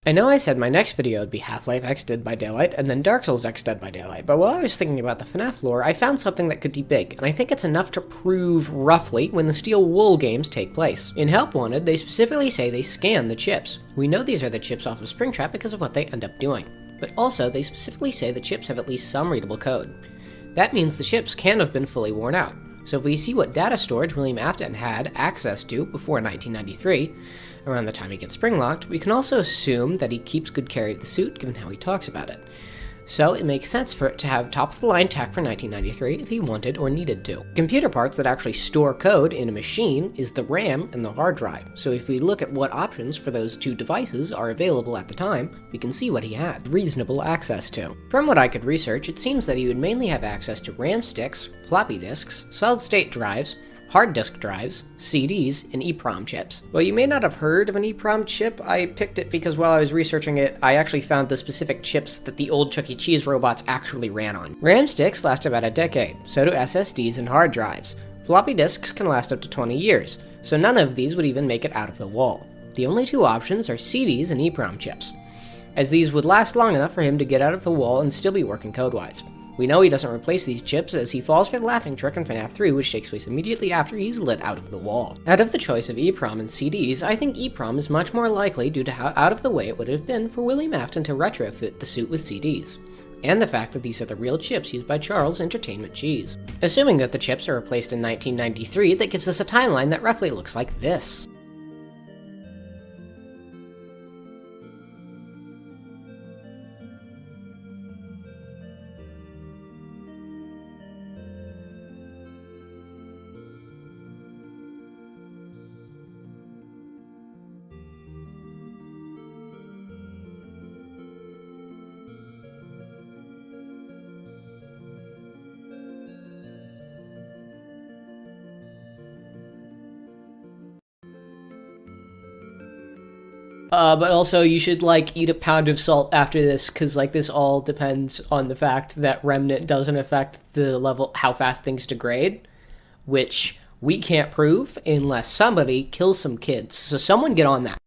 I know I said my next video would be Half-Life X Dead by Daylight, and then Dark Souls X Dead by Daylight, but while I was thinking about the FNAF lore, I found something that could be big, and I think it's enough to prove, roughly, when the Steel Wool games take place. In Help Wanted, they specifically say they scan the chips. We know these are the chips off of Springtrap because of what they end up doing. But also, they specifically say the chips have at least some readable code. That means the chips can have been fully worn out. So if we see what data storage William Afton had access to before 1993, around the time he gets spring-locked, we can also assume that he keeps good care of the suit, given how he talks about it. So it makes sense for it to have top-of-the-line tech for 1993 if he wanted or needed to. Computer parts that actually store code in a machine is the RAM and the hard drive, so if we look at what options for those two devices are available at the time, we can see what he had reasonable access to. From what I could research, it seems that he would mainly have access to RAM sticks, floppy disks, solid-state drives, hard disk drives, CDs, and EEPROM chips. While you may not have heard of an EEPROM chip, I picked it because while I was researching it, I actually found the specific chips that the old Chuck E. Cheese robots actually ran on. RAM sticks last about a decade, so do SSDs and hard drives. Floppy disks can last up to 20 years, so none of these would even make it out of the wall. The only two options are CDs and EEPROM chips, as these would last long enough for him to get out of the wall and still be working code-wise. We know he doesn't replace these chips as he falls for the laughing trick in FNAF 3, which takes place immediately after he's let out of the wall. Out of the choice of EEPROM and CDs, I think EEPROM is much more likely due to how out of the way it would have been for William Afton to retrofit the suit with CDs, and the fact that these are the real chips used by Charles Entertainment Cheese. Assuming that the chips are replaced in 1993, that gives us a timeline that roughly looks like this. But also you should, eat a pound of salt after this, because, this all depends on the fact that Remnant doesn't affect the level, how fast things degrade, which we can't prove unless somebody kills some kids. So someone get on that.